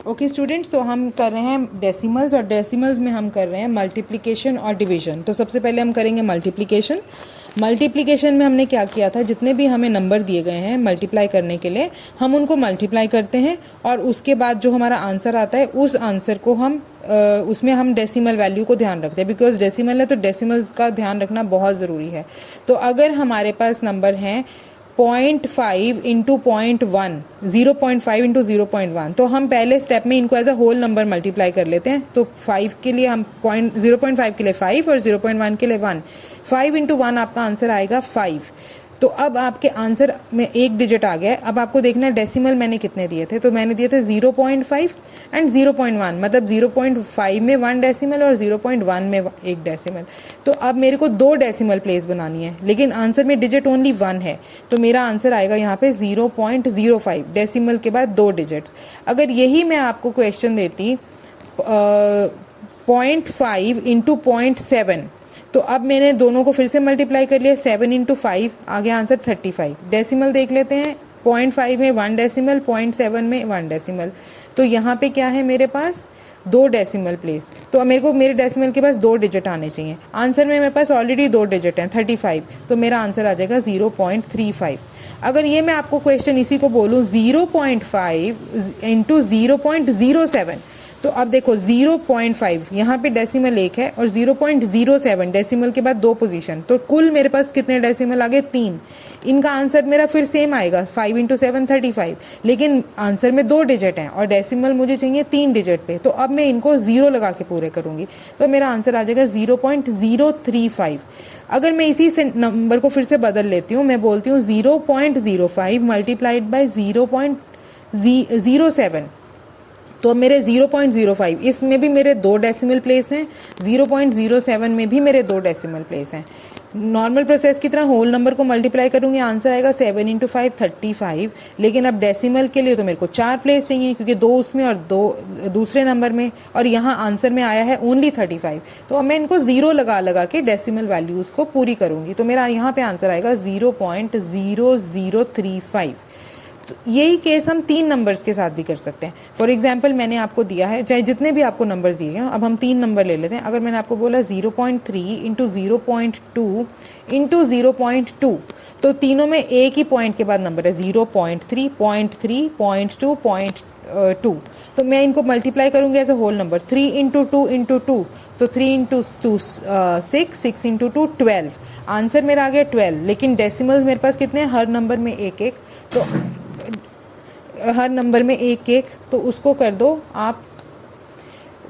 Okay students, तो हम कर रहे हैं डेसिमल्स, और डेसिमल्स में हम कर रहे हैं मल्टीप्लिकेशन और डिवीजन। तो सबसे पहले हम करेंगे मल्टीप्लिकेशन। मल्टीप्लिकेशन में हमने क्या किया था, जितने भी हमें नंबर दिए गए हैं मल्टीप्लाई करने के लिए, हम उनको मल्टीप्लाई करते हैं और उसके बाद जो हमारा आंसर आता है उस आंसर को हम उसमें हम डेसिमल वैल्यू को ध्यान रखते हैं, बिकॉज डेसिमल है तो डेसिमल्स का ध्यान रखना बहुत ज़रूरी है। तो अगर हमारे पास नंबर हैं 0.5 इंटू 0.1, 0.5 इंटू 0.1, तो हम पहले स्टेप में इनको as a whole number multiply कर लेते हैं। तो 5 के लिए हम 0.5 के लिए 5 और 0.1 के लिए 1, 5 इंटू 1 आपका आंसर आएगा 5। तो अब आपके आंसर में एक डिजिट आ गया है। अब आपको देखना है डेसिमल मैंने कितने दिए थे, तो मैंने दिए थे 0.5 एंड 0.1, मतलब 0.5 में 1 डेसिमल और 0.1 में 1 डेसिमल। तो अब मेरे को 2 डेसिमल प्लेस बनानी है, लेकिन आंसर में डिजिट ओनली 1 है, तो मेरा आंसर आएगा यहाँ पे 0.05, डेसिमल के बाद 2 डिजिट्स। अगर यही मैं आपको क्वेश्चन देती 0.5 इंटू 0.7, तो अब मैंने दोनों को फिर से मल्टीप्लाई कर लिया, 7 इंटू 5 आ गया आंसर 35। डेसिमल देख लेते हैं, 0.5 में 1 डेसिमल, 0.7 में 1 डेसिमल। तो यहाँ पे क्या है मेरे पास 2 डेसिमल प्लेस, तो अब मेरे को मेरे डेसिमल के पास 2 डिजिट आने चाहिए। आंसर में मेरे पास ऑलरेडी 2 डिजिट हैं 35, तो मेरा आंसर आ जाएगा 0.35। अगर ये मैं आपको क्वेश्चन इसी को बोलूँ 0.5 इंटू 0.07, तो अब देखो 0.5 यहाँ पे डेसिमल 1 है और 0.07 डेसिमल के बाद 2 पोजीशन, तो कुल मेरे पास कितने डेसिमल आ गए 3। इनका आंसर मेरा फिर सेम आएगा 5 इंटू 7 35, लेकिन आंसर में 2 डिजिट हैं और डेसिमल मुझे चाहिए 3 डिजिट पे। तो अब मैं इनको 0 लगा के पूरे करूँगी, तो मेरा आंसर आ जाएगा 0.035। अगर मैं इसी से नंबर को फिर से बदल लेती हूँ, मैं बोलती हूँ 0.05 मल्टीप्लाइड बाई 0.07, तो मेरे 0.05, इसमें भी मेरे 2 डेसिमल प्लेस हैं, 0.07 में भी मेरे 2 डेसिमल प्लेस हैं। नॉर्मल प्रोसेस की तरह होल नंबर को मल्टीप्लाई करूँगी, आंसर आएगा 7 इंटू 5 35, लेकिन अब डेसिमल के लिए तो मेरे को 4 प्लेस चाहिए, क्योंकि 2 उसमें और 2 दूसरे नंबर में, और यहाँ आंसर में आया है ओनली 35। तो अब मैं इनको 0 लगा के डेसिमल वैल्यूज़ को पूरी करूँगी, तो मेरा यहाँ पे आंसर आएगा 0.0035। तो यही केस हम 3 नंबर्स के साथ भी कर सकते हैं। फॉर एग्जांपल मैंने आपको दिया है, चाहे जितने भी आपको नंबर्स दिए हैं, अब हम 3 नंबर ले लेते हैं। अगर मैंने आपको बोला 0.3 इंटू 0.2 इंटू 0.2, तो तीनों में एक ही पॉइंट के बाद नंबर है 0.3, 0.3, 0.2, 0.2। तो मैं इनको मल्टीप्लाई करूँगी as a whole number, 3 into 2 into 2, तो 3 इंटू 2 6, 6 इंटू 2 12। आंसर मेरा आ गया 12, लेकिन डेसिमल्स मेरे पास कितने हैं, हर नंबर में एक एक, तो हर नंबर में एक एक, तो उसको कर दो आप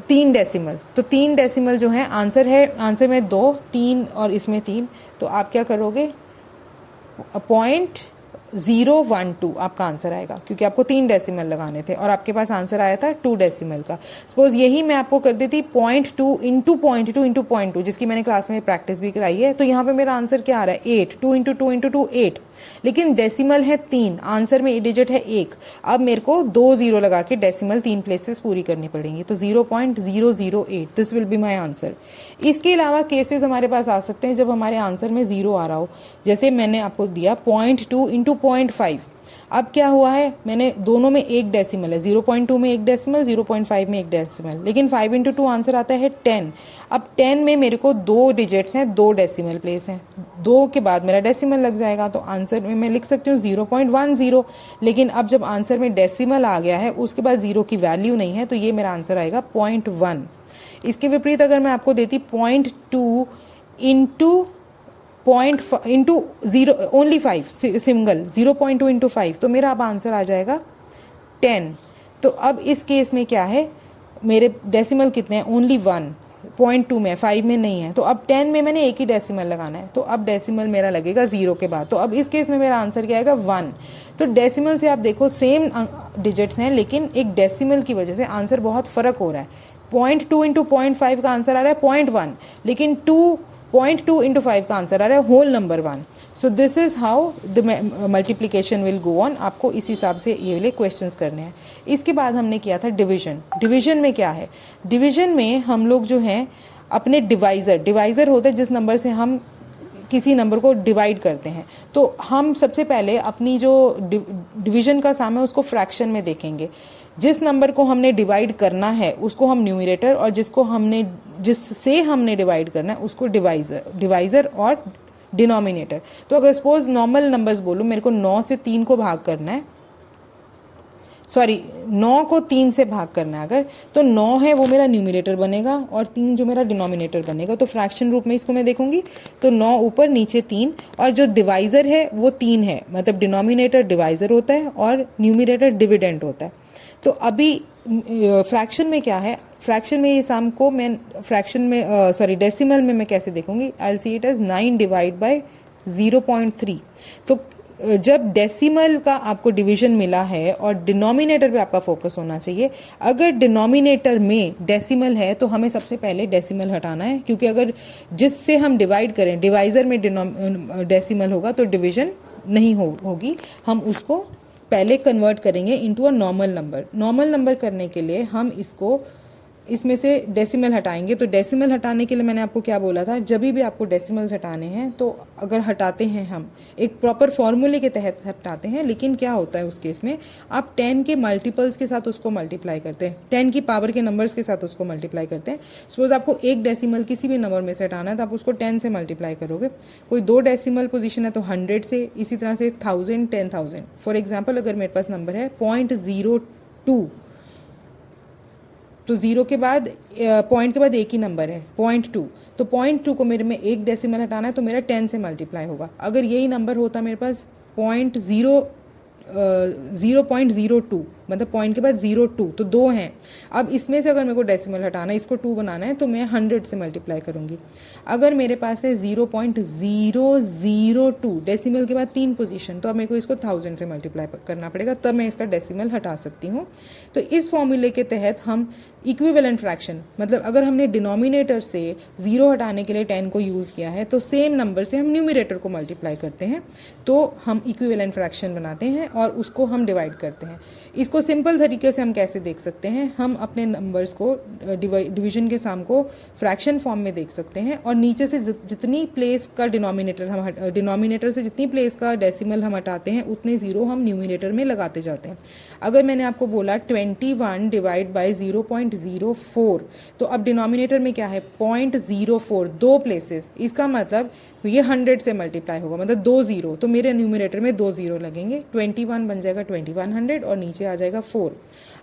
3 डेसिमल। तो 3 डेसिमल जो है आंसर है, आंसर में 2, 3 और इसमें 3, तो आप क्या करोगे 0.012 आपका आंसर आएगा, क्योंकि आपको 3 डेसिमल लगाने थे और आपके पास आंसर आया था 2 डेसिमल का। सपोज यही मैं आपको कर देती 0.2 इंटू 0.2 इंटू 0.2, जिसकी मैंने क्लास में प्रैक्टिस भी कराई है, तो यहाँ पे मेरा आंसर क्या आ रहा है 8, 2 इंटू 2 इंटू 2 8, लेकिन डेसिमल है 3, आंसर में डिजिट है 1। अब मेरे को 2 0 लगा के डेसिमल 3 प्लेसेस पूरी करनी पड़ेंगी, तो 0.008 this will be my answer. इसके अलावा केसेस हमारे पास आ सकते हैं जब हमारे आंसर में 0 आ रहा हो, जैसे मैंने आपको दिया 0.2 इंटू 0.5। अब क्या हुआ है, मैंने दोनों में एक डेसिमल है, 0.2 में एक डेसिमल, 0.5 में एक डेसिमल, लेकिन 5 इंटू 2 आंसर आता है 10। अब 10 में मेरे को 2 डिजिट्स हैं, 2 डेसिमल प्लेस हैं, 2 के बाद मेरा डेसिमल लग जाएगा, तो आंसर में मैं लिख सकती हूँ 0.10, लेकिन अब जब आंसर में डेसिमल आ गया है उसके बाद 0 की वैल्यू नहीं है, तो ये मेरा आंसर आएगा 0.1। इसके विपरीत अगर मैं आपको देती 0.2 into 0.5 into 0 only 5 single, 0.2 into 5, तो मेरा अब आंसर आ जाएगा 10। तो अब इस केस में क्या है, मेरे डेसिमल कितने हैं ओनली 1, 0.2 में, 5 में नहीं है, तो अब 10 में मैंने एक ही डेसिमल लगाना है, तो अब डेसिमल मेरा लगेगा 0 के बाद, तो अब इस केस में मेरा आंसर क्या आएगा 1। तो डेसिमल से आप देखो सेम डिजिट्स हैं, लेकिन एक डेसिमल की वजह से आंसर बहुत फ़र्क हो रहा है। 0.2 इंटू 0.5 का आंसर आ रहा है 0.1, लेकिन 0.2 इंटू 5 का आंसर आ रहा है whole number 1। So this is how the multiplication will go on. आपको इस हिसाब से ये वाले क्वेश्चंस करने हैं। इसके बाद हमने किया था डिवीजन। डिवीजन में क्या है, डिवीजन में हम लोग जो हैं अपने डिवाइज़र होता है जिस नंबर से हम किसी नंबर को डिवाइड करते हैं, तो हम सबसे पहले अपनी जो डिवीजन का साम है उसको फ्रैक्शन में देखेंगे। जिस नंबर को हमने डिवाइड करना है उसको हम न्यूमरेटर, और जिससे हमने डिवाइड करना है उसको डिवाइज़र और डिनोमिनेटर। तो अगर सपोज नॉर्मल नंबर्स बोलूँ, मेरे को 9 से 3 को भाग करना है, 9 को 3 से भाग करना है अगर, तो 9 है वो मेरा न्यूमरेटर बनेगा और 3 जो मेरा डिनोमिनेटर बनेगा। तो फ्रैक्शन रूप में इसको मैं देखूंगी तो 9 ऊपर नीचे 3, और जो डिवाइज़र है वो 3 है, मतलब डिनोमिनेटर डिवाइज़र होता है और न्यूमरेटर डिविडेंड होता है। तो अभी फ्रैक्शन में क्या है, फ्रैक्शन में ये सम को मैं डेसिमल में मैं कैसे देखूंगी, I will see it as 9 divide by 0.3। तो जब डेसिमल का आपको डिवीजन मिला है और डिनोमिनेटर पे आपका फोकस होना चाहिए, अगर डिनोमिनेटर में डेसिमल है तो हमें सबसे पहले डेसिमल हटाना है, क्योंकि अगर जिससे हम डिवाइड करें डिवाइज़र में डेसिमल होगा तो डिवीजन नहीं होगी, हम उसको पहले कन्वर्ट करेंगे into a normal number. Normal number करने के लिए हम इसमें से डेसिमल हटाएंगे। तो डेसिमल हटाने के लिए मैंने आपको क्या बोला था, जब भी आपको डेसिमल्स हटाने हैं तो अगर हटाते हैं हम एक प्रॉपर फॉर्मूले के तहत हटाते हैं, लेकिन क्या होता है उस केस में आप 10 के मल्टीपल्स के साथ उसको मल्टीप्लाई करते हैं, 10 की पावर के नंबर्स के साथ उसको मल्टीप्लाई करते हैं। सपोज आपको एक डेसिमल किसी भी नंबर में से हटाना है तो आप उसको 10 से मल्टीप्लाई करोगे। कोई 2 डेसिमल पोजीशन है तो 100 से, इसी तरह से 1000, 10,000। फॉर एग्जाम्पल अगर मेरे पास नंबर है 0.02, तो 0 के बाद पॉइंट के बाद एक ही नंबर है 0.2, तो 0.2 को मेरे में एक डेसिमल हटाना है तो मेरा 10 से मल्टीप्लाई होगा। अगर यही नंबर होता मेरे पास 0.02, मतलब पॉइंट के बाद 02, तो 2 हैं। अब इसमें से अगर मेरे को डेसिमल हटाना है, इसको 2 बनाना है, तो मैं 100 से मल्टीप्लाई करूंगी। अगर मेरे पास है 0.002, डेसिमल के बाद 3 पोजीशन, तो अब मेरे को इसको 1000 से मल्टीप्लाई करना पड़ेगा, तब मैं इसका डेसिमल हटा सकती हूँ। तो इस फॉर्मूले के तहत हम इक्विवेलेंट फ्रैक्शन, मतलब अगर हमने डिनोमिनेटर से 0 हटाने के लिए 10 को यूज़ किया है तो सेम नंबर से हम न्यूमरेटर को मल्टीप्लाई करते हैं, तो हम इक्विवेलेंट फ्रैक्शन बनाते हैं और उसको हम डिवाइड करते हैं। इसको सिंपल तरीके से हम कैसे देख सकते हैं, हम अपने नंबर्स को डिवीजन के सम को फ्रैक्शन फॉर्म में देख सकते हैं, और नीचे से जितनी प्लेस का डिनोमिनेटर से जितनी प्लेस का डेसिमल हम हटाते हैं उतने 0 हम न्यूमरेटर में लगाते जाते हैं। अगर मैंने आपको बोला 21 डिवाइड बाई 0.04, तो अब डिनोमिनेटर में क्या है 0.04, 2 प्लेसेस, इसका मतलब ये 100 से मल्टीप्लाई होगा, मतलब 2 0, तो मेरे न्यूमरेटर में 2 0 लगेंगे, 21 बन जाएगा 2100 और नीचे आ जाएगा 4।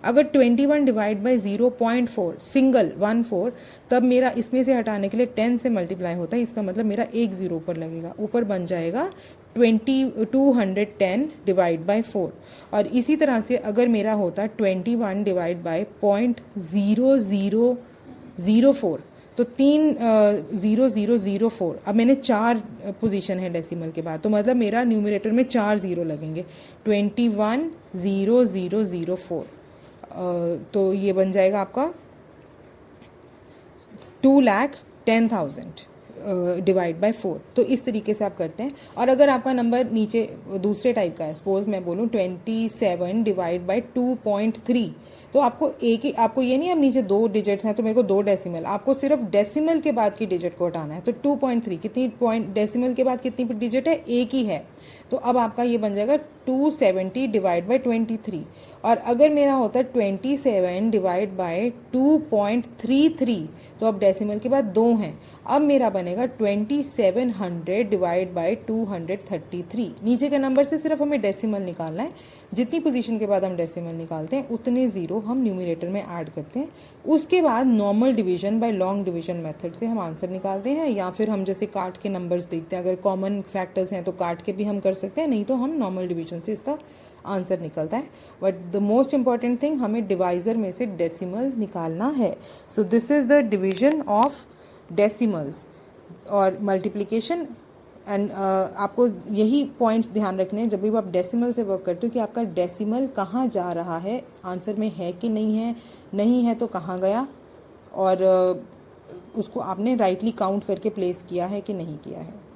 अगर 21 डिवाइड बाई 0.4 सिंगल 14, तब मेरा इसमें से हटाने के लिए 10 से मल्टीप्लाई होता है, इसका मतलब मेरा 1 0 ऊपर लगेगा, ऊपर बन जाएगा 210 डिवाइड बाई 4। और इसी तरह से अगर मेरा होता 21 डिवाइड बाई 0.0004, तो 30004, अब मैंने 4 पोजीशन है डेसिमल के बाद, तो मतलब मेरा न्यूमरेटर में 4 0 लगेंगे, 210004, तो ये बन जाएगा आपका 2,10,000 डिवाइड बाय 4। तो इस तरीके से आप करते हैं। और अगर आपका नंबर नीचे दूसरे टाइप का है, सपोज मैं बोलूँ 27 डिवाइड बाय 2.3, तो आपको ये नहीं, अब नीचे 2 डिजिट्स हैं तो मेरे को 2 डेसिमल, आपको सिर्फ डेसिमल के बाद की डिजिट को हटाना है। तो 2.3 कितनी डेसिमल के बाद कितनी डिजिट है, एक ही है, तो अब आपका ये बन जाएगा 270 डिवाइड बाई 23। और अगर मेरा होता है 27 डिवाइड बाई 2.33, तो अब डेसिमल के बाद 2 हैं, अब मेरा बनेगा 2700 डिवाइड बाई 233। नीचे के नंबर से सिर्फ हमें डेसिमल निकालना है, जितनी पोजीशन के बाद हम डेसिमल निकालते हैं उतने 0 हम न्यूमरेटर में ऐड करते हैं। उसके बाद normal division bye long division method से हम आंसर निकालते हैं, या फिर हम जैसे काट के नंबर्स देखते हैं, अगर कॉमन फैक्टर्स हैं तो काट के भी हम कर सकते हैं, नहीं तो हम नॉर्मल डिवीजन से इसका आंसर निकलता है। But the most important thing, हमें डिवाइजर में से डेसिमल निकालना है। So this is the division of decimals और मल्टीप्लिकेशन। एंड आपको यही पॉइंट्स ध्यान रखने हैं जब भी आप डेसिमल से वर्क करते हो, कि आपका डेसिमल कहाँ जा रहा है, आंसर में है कि नहीं है तो कहाँ गया, और उसको आपने राइटली काउंट करके प्लेस किया है कि नहीं किया है।